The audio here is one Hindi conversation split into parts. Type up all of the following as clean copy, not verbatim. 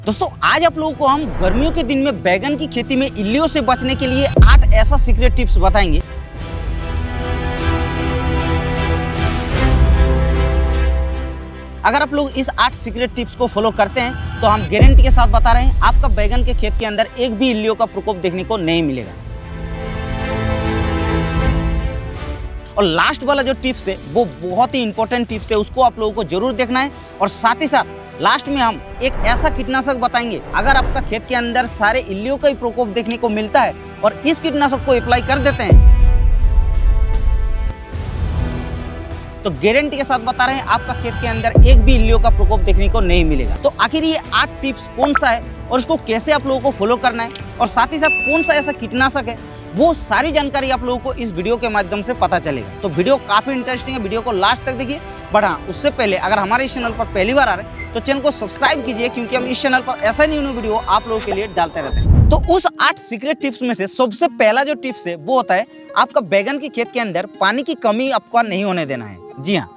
दोस्तों आज आप लोगों को हम गर्मियों के दिन में बैगन की खेती में इल्लियों से बचने के लिए 8 ऐसा सीक्रेट टिप्स बताएंगे। अगर आप लोग इस 8 सीक्रेट टिप्स को फॉलो करते हैं तो हम गारंटी के साथ बता रहे हैं आपका बैगन के खेत के अंदर एक भी इल्लियों का प्रकोप देखने को नहीं मिलेगा। और लास्ट वाला जो टिप्स है वो बहुत ही इंपॉर्टेंट टिप्स है, उसको आप लोगों को जरूर देखना है। और साथ ही साथ लास्ट में हम एक ऐसा कीटनाशक बताएंगे, अगर आपका खेत के अंदर सारे इल्लियों का ही प्रकोप देखने को मिलता है और इस कीटनाशक को अप्लाई कर देते हैं तो गारंटी के साथ बता रहे हैं आपका खेत के अंदर एक भी इल्लियों का प्रकोप देखने को नहीं मिलेगा। तो आखिर ये 8 टिप्स कौन सा है और इसको कैसे आप लोगों को फॉलो करना है और साथ ही साथ कौन सा ऐसा कीटनाशक है, वो सारी जानकारी आप लोगों को इस वीडियो के माध्यम से पता चलेगा। तो वीडियो काफी इंटरेस्टिंग है, वीडियो को लास्ट तक देखिए। बट हाँ, उससे पहले अगर हमारे इस चैनल पर पहली बार आ रहे हैं तो चैनल को सब्सक्राइब कीजिए, क्योंकि हम इस चैनल पर ऐसा न्यू वीडियो आप लोगों के लिए डालते रहते हैं। तो उस 8 सीक्रेट टिप्स में से सबसे पहला जो टिप्स है वो होता है आपका बैगन के खेत के अंदर पानी की कमी आपका नहीं होने देना है। जी हाँ,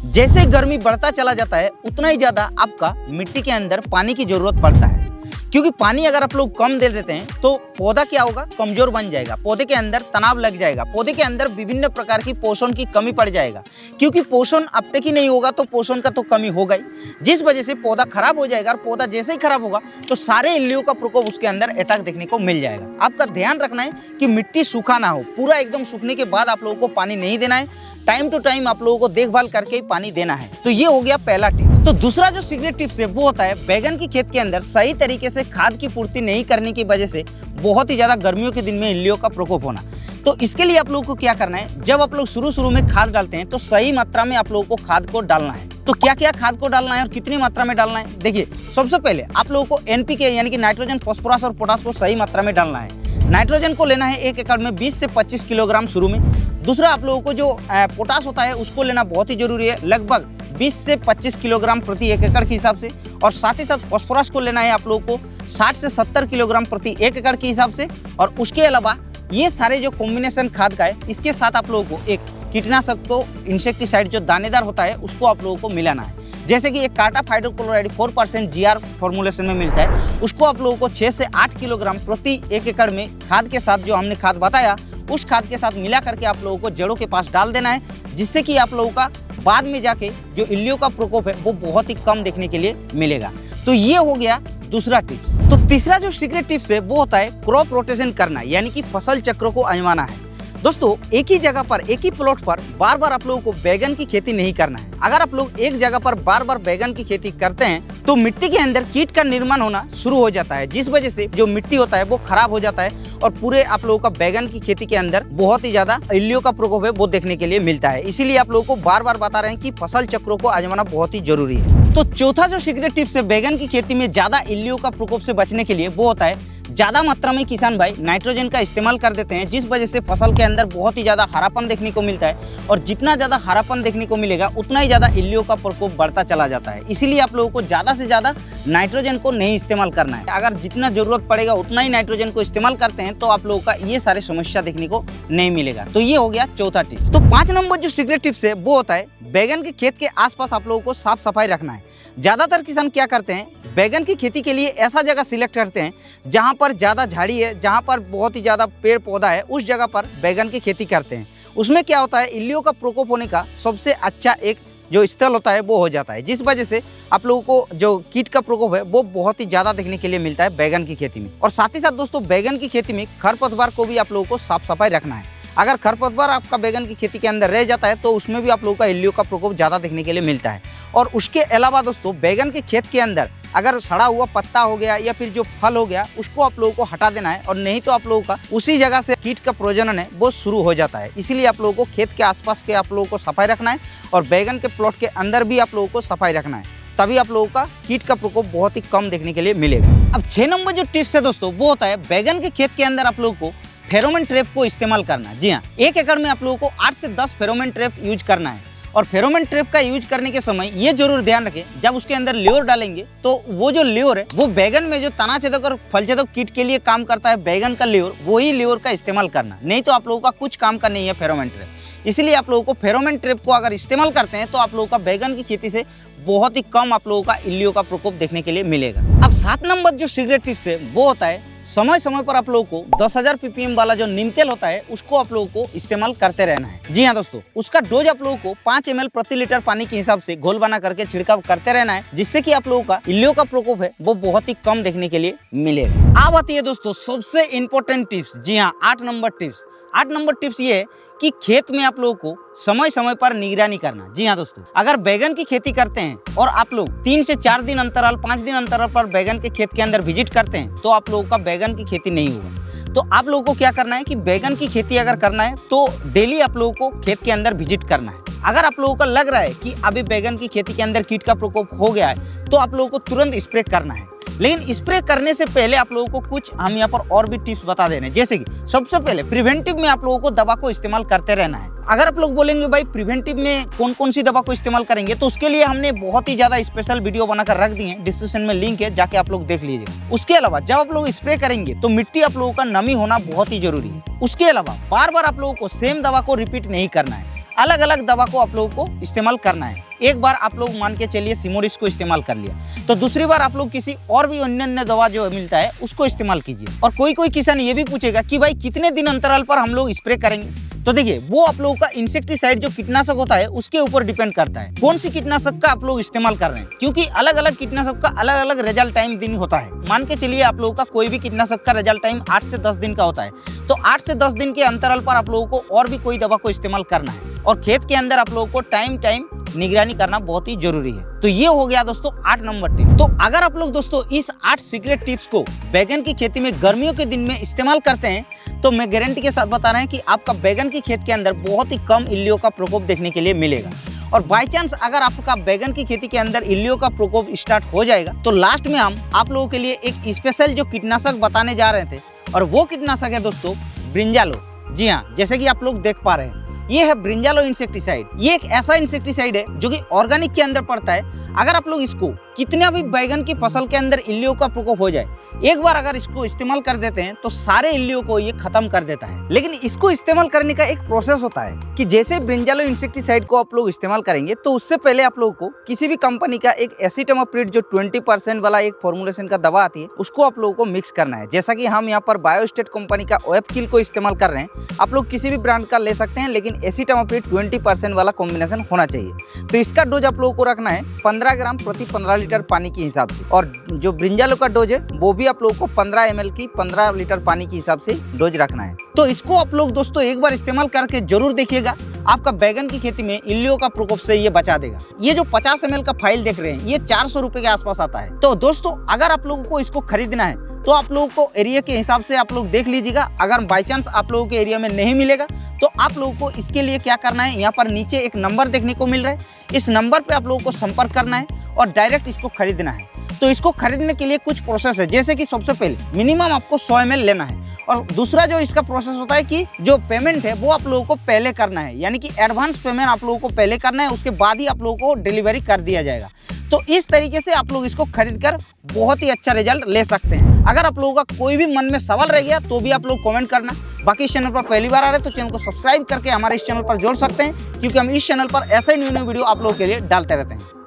जैसे गर्मी बढ़ता चला जाता है उतना ही ज्यादा आपका मिट्टी के अंदर पानी की जरूरत पड़ता है, क्योंकि पानी अगर आप लोग कम दे देते हैं तो पौधा क्या होगा, कमजोर बन जाएगा, पौधे के अंदर तनाव लग जाएगा, पौधे के अंदर विभिन्न प्रकार की पोषण की कमी पड़ जाएगा, क्योंकि पोषण अपटेक ही नहीं होगा तो पोषण का तो कमी होगा ही, जिस वजह से पौधा खराब हो जाएगा। और पौधा जैसे ही खराब होगा तो सारे इल्लियों का प्रकोप उसके अंदर अटैक देखने को मिल जाएगा। आपका ध्यान रखना है कि मिट्टी सूखा ना हो, पूरा एकदम सूखने के बाद आप लोगों को पानी नहीं देना है, टाइम टू टाइम आप लोगों को देखभाल करके ही पानी देना है। तो ये हो गया पहला टिप। तो दूसरा जो सीक्रेट टिप्स है वो होता है बैगन की खेत के अंदर सही तरीके से खाद की पूर्ति नहीं करने की वजह से बहुत ही ज्यादा गर्मियों के दिन में इल्लियों का प्रकोप होना। तो इसके लिए आप लोगों को क्या करना है, जब आप लोग शुरू में खाद डालते हैं तो सही मात्रा में आप लोगों को खाद को डालना है। तो क्या क्या खाद को डालना है और कितनी मात्रा में डालना है, देखिए सबसे पहले आप लोगों को एनपीके यानी कि नाइट्रोजन, फास्फोरस और पोटास को सही मात्रा में डालना है। नाइट्रोजन को लेना है 1 एकड़ में 20 से 25 किलोग्राम शुरू में। दूसरा आप लोगों को जो पोटास होता है उसको लेना बहुत ही जरूरी है, लगभग 20 से 25 किलोग्राम प्रति 1 एकड़ के हिसाब से। और साथ ही साथ फास्फोरस को लेना है आप लोगों को 60 से 70 किलोग्राम प्रति 1 एकड़ के हिसाब से। और उसके अलावा ये सारे जो कॉम्बिनेशन खाद का है, इसके साथ आप लोगों को एक कीटनाशक को इंसेक्टिसाइड जो दानेदार होता है उसको आप लोगों को मिलाना है। जैसे कि एक कार्टाप हाइड्रोक्लोराइड 4% GR फॉर्मुलेशन में मिलता है, उसको आप लोगों को 6 से 8 किलोग्राम प्रति 1 एकड़ में खाद के साथ, जो हमने खाद बताया उस खाद के साथ मिला करके आप लोगों को जड़ों के पास डाल देना है, जिससे कि आप लोगों का बाद में जाके जो इल्लियों का प्रकोप है वो बहुत ही कम देखने के लिए मिलेगा। तो ये हो गया दूसरा टिप्स। तो तीसरा जो सीक्रेट टिप्स है वो होता है क्रॉप रोटेशन करना, यानी कि फसल चक्र को आजमाना है। दोस्तों एक ही जगह पर, एक ही प्लॉट पर बार बार आप लोगों को बैगन की खेती नहीं करना है। अगर आप लोग एक जगह पर बार बार बैगन की खेती करते हैं तो मिट्टी के अंदर कीट का निर्माण होना शुरू हो जाता है, जिस वजह से जो मिट्टी होता है वो खराब हो जाता है और पूरे आप लोगों का बैगन की खेती के अंदर बहुत ही ज्यादा इल्लियों का प्रकोप है वो देखने के लिए मिलता है। इसीलिए आप लोगों को बार बार बता रहे हैं कि फसल चक्रों को आजमाना बहुत ही जरूरी है। तो चौथा जो सीक्रेट टिप्स है बैगन की खेती में ज्यादा इल्लियों का प्रकोप से बचने के लिए वो होता है ज्यादा मात्रा में किसान भाई नाइट्रोजन का इस्तेमाल कर देते हैं, जिस वजह से फसल के अंदर बहुत ही ज्यादा हरापन देखने को मिलता है। और जितना ज्यादा हरापन देखने को मिलेगा उतना ही ज्यादा इल्लियों का प्रकोप बढ़ता चला जाता है। इसीलिए आप लोगों को ज्यादा से ज्यादा नाइट्रोजन को नहीं इस्तेमाल करना है। अगर जितना जरूरत पड़ेगा उतना ही नाइट्रोजन को इस्तेमाल करते हैं तो आप लोगों का ये सारे समस्या देखने को नहीं मिलेगा। तो ये हो गया चौथा टिप्स। तो 5 नंबर जो सीक्रेट टिप्स है वो होता है बैगन के खेत के आसपास आप लोगों को साफ सफाई रखना है। ज्यादातर किसान क्या करते हैं, बैगन की खेती के लिए ऐसा जगह सिलेक्ट करते हैं जहां पर ज्यादा झाड़ी है, जहां पर बहुत ही ज्यादा पेड़ पौधा है, उस जगह पर बैगन की खेती करते हैं। उसमें क्या होता है, इल्लियों का प्रकोप होने का सबसे अच्छा एक जो स्थल होता है वो हो जाता है, जिस वजह से आप लोगों को जो कीट का प्रकोप है वो बहुत ही ज्यादा देखने के लिए मिलता है बैगन की खेती में। और साथ ही साथ दोस्तों बैगन की खेती में खरपतवार को भी आप लोगों को साफ सफाई रखना है। अगर खरपतवार आपका बैगन की खेती के अंदर रह जाता है तो उसमें भी आप लोगों का इल्लियों का प्रकोप ज्यादा देखने के लिए मिलता है। और उसके अलावा दोस्तों बैगन के खेत के अंदर अगर सड़ा हुआ पत्ता हो गया या फिर जो फल हो गया उसको आप लोगों को हटा देना है, और नहीं तो आप लोगों का उसी जगह से कीट का प्रजनन है वो शुरू हो जाता है। इसीलिए आप लोगों को खेत के आसपास के आप लोगों को सफाई रखना है और बैगन के प्लॉट के अंदर भी आप लोगों को सफाई रखना है, तभी आप लोगों का कीट का प्रकोप बहुत ही कम देखने के लिए मिलेगा। अब 6 नंबर जो टिप्स है दोस्तों वो होता है बैगन के खेत के अंदर आप लोगों को फेरोमोन ट्रैप को इस्तेमाल करना। जी हाँ, 1 एकड़ में आप लोगों को 8 से 10 फेरोमोन ट्रैप यूज करना है। और फेरोमोन ट्रैप का यूज करने के समय ये जरूर ध्यान रखें, जब उसके अंदर ल्योर डालेंगे तो वो जो ल्योर है वो बैगन में जो तना छेदक और फल छेदक कीट के लिए काम करता है बैगन का ल्योर, वही ल्योर का इस्तेमाल करना, नहीं तो आप लोगों का कुछ काम का नहीं है फेरोमोन ट्रैप। इसलिए आप लोगों को फेरोमोन ट्रैप को अगर इस्तेमाल करते हैं तो आप लोगों का बैगन की खेती से बहुत ही कम आप लोगों का इल्लियों का प्रकोप देखने के लिए मिलेगा। अब 7 नंबर जो सीक्रेट टिप्स है वो होता है समय समय पर आप लोगों को 10,000 ppm वाला जो नीम तेल होता है उसको आप लोगों को इस्तेमाल करते रहना है। जी हाँ दोस्तों, उसका डोज आप लोगों को 5 ml प्रति लीटर पानी के हिसाब से घोल बना करके छिड़काव करते रहना है, जिससे कि आप लोगों का इल्लियो का प्रकोप है वो बहुत ही कम देखने के लिए मिलेगा। अब आती है दोस्तों सबसे इंपॉर्टेंट टिप्स। जी हाँ, 8 नंबर टिप्स। 8 नंबर टिप्स ये है कि खेत में आप लोगों को समय समय पर निगरानी करना। जी हाँ दोस्तों, अगर बैगन की खेती करते हैं और आप लोग 3 से 4 दिन अंतराल 5 दिन अंतराल पर बैगन के खेत के अंदर विजिट करते हैं तो आप लोगों का बैगन की खेती नहीं होगा। तो आप लोगों को क्या करना है कि बैगन की खेती अगर करना है तो डेली आप लोगों को खेत के अंदर विजिट करना है। अगर आप लोगों को लग रहा है कि अभी बैगन की खेती के अंदर कीट का प्रकोप हो गया है तो आप लोगों को तुरंत स्प्रे करना है। लेकिन स्प्रे करने से पहले आप लोगों को कुछ हम यहाँ पर और भी टिप्स बता दे रहे हैं, जैसे कि सबसे पहले प्रिवेंटिव में आप लोगों को दवा को इस्तेमाल करते रहना है। अगर आप लोग बोलेंगे भाई प्रिवेंटिव में कौन कौन सी दवा को इस्तेमाल करेंगे, तो उसके लिए हमने बहुत ही ज्यादा स्पेशल वीडियो बनाकर रख दी है, डिस्क्रिप्शन में लिंक है, जाके आप लोग देख लीजिएगा। उसके अलावा जब आप लोग स्प्रे करेंगे तो मिट्टी आप लोगों का नमी होना बहुत ही जरूरी है। उसके अलावा बार बार आप लोगों को सेम दवा को रिपीट नहीं करना है, अलग अलग दवा को आप लोगों को इस्तेमाल करना है। एक बार आप लोग मान के चलिए सिमोडिस को इस्तेमाल कर लिया तो दूसरी बार आप लोग किसी और भी अन्य दवा जो मिलता है उसको इस्तेमाल कीजिए। और कोई कोई किसान ये भी पूछेगा कि भाई कितने दिन अंतराल पर हम लोग स्प्रे करेंगे, तो देखिए वो आप लोगों का इंसेक्टिसाइड जो कीटनाशक होता है उसके ऊपर डिपेंड करता है कौन सी कीटनाशक का आप लोग इस्तेमाल कर रहे हैं, क्योंकि अलग अलग कीटनाशक का अलग अलग रिजल्ट टाइम दिन होता है। मान के चलिए आप लोगों का कोई भी कीटनाशक का रिजल्ट टाइम 8 से 10 दिन का होता है, तो 8 से 10 दिन के अंतराल पर आप लोगों को और भी कोई दवा को इस्तेमाल करना है और खेत के अंदर आप लोगों को टाइम निगरानी करना बहुत ही जरूरी है। तो ये हो गया दोस्तों 8 नंबर टिप। तो अगर आप लोग दोस्तों इस 8 सीक्रेट टिप्स को बैगन की खेती में गर्मियों के दिन में इस्तेमाल करते हैं तो मैं गारंटी के साथ बता रहे हैं कि आपका बैगन की खेत के अंदर बहुत ही कम इल्लियों का प्रकोप देखने के लिए मिलेगा। और बाय चांस अगर आपका बैगन की खेती के अंदर इल्लियों का प्रकोप स्टार्ट हो जाएगा तो लास्ट में हम आप लोगों के लिए एक स्पेशल जो कीटनाशक बताने जा रहे थे, और वो कीटनाशक है दोस्तों ब्रिंजालो। जी हाँ, जैसे कि आप लोग देख पा रहे हैं ये है ब्रिंजालो इंसेक्टिसाइड। ये एक ऐसा इंसेक्टिसाइड है जो कि ऑर्गेनिक के अंदर पड़ता है। अगर आप लोग इसको कितना भी बैगन की फसल के अंदर इल्लियों का प्रकोप हो जाए, एक बार अगर इसको इस्तेमाल कर देते हैं तो सारे इल्लियों को ये खत्म कर देता है। लेकिन इसको इस्तेमाल करने का एक प्रोसेस होता है कि जैसे ब्रिंजालो इंसेक्टिसाइड को आप लोग इस्तेमाल करेंगे तो उससे पहले आप लोगों को किसी भी कंपनी का एक एसिटामिप्रिड जो 20% वाला एक फॉर्मुलेशन का दवा आती है उसको आप लोगों को मिक्स करना है। जैसा कि हम यहाँ पर बायोस्टेट कंपनी का ओएफ-किल को इस्तेमाल कर रहे हैं, आप लोग किसी भी ब्रांड का ले सकते हैं, लेकिन एसिटामिप्रिड 20% वाला कॉम्बिनेशन होना चाहिए। तो इसका डोज आप लोगों को रखना है 15 ग्राम प्रति 15 लीटर पानी के हिसाब से, और जो ब्रिंजालो का डोज है वो भी आप लोगों को 15 ml की 15 लीटर पानी के हिसाब से डोज रखना है। तो इसको आप लोग दोस्तों एक बार इस्तेमाल करके जरूर देखिएगा, आपका बैगन की खेती में इल्लियों का प्रकोप से ये बचा देगा। ये जो 50 ml का फाइल देख रहे हैं ये 400 रुपए के आसपास आता है। तो दोस्तों अगर आप लोगों को इसको खरीदना है तो आप लोगों को एरिया के हिसाब से आप लोग देख लीजिएगा। अगर बाई चांस आप लोगों के एरिया में नहीं मिलेगा तो आप लोगों को इसके लिए क्या करना है, यहाँ पर नीचे एक नंबर देखने को मिल रहा है, इस नंबर पे आप लोगों को संपर्क करना है और डायरेक्ट इसको खरीदना है। तो इसको खरीदने के लिए कुछ प्रोसेस है, जैसे कि सबसे पहले मिनिमम आपको 100 ml लेना है, और दूसरा जो इसका प्रोसेस होता है कि जो पेमेंट है वो आप लोगों को पहले करना है, यानी कि एडवांस पेमेंट आप लोगों को पहले करना है, उसके बाद ही आप लोगों को डिलीवरी कर दिया जाएगा। तो इस तरीके से आप लोग इसको खरीद कर बहुत ही अच्छा रिजल्ट ले सकते हैं। अगर आप लोगों का कोई भी मन में सवाल रह गया तो भी आप लोग कमेंट करना। बाकी इस चैनल पर पहली बार आ रहे हैं तो चैनल को सब्सक्राइब करके हमारे इस चैनल पर जोड़ सकते हैं, क्योंकि हम इस चैनल पर ऐसा ही न्यू वीडियो आप लोगों के लिए डालते रहते हैं।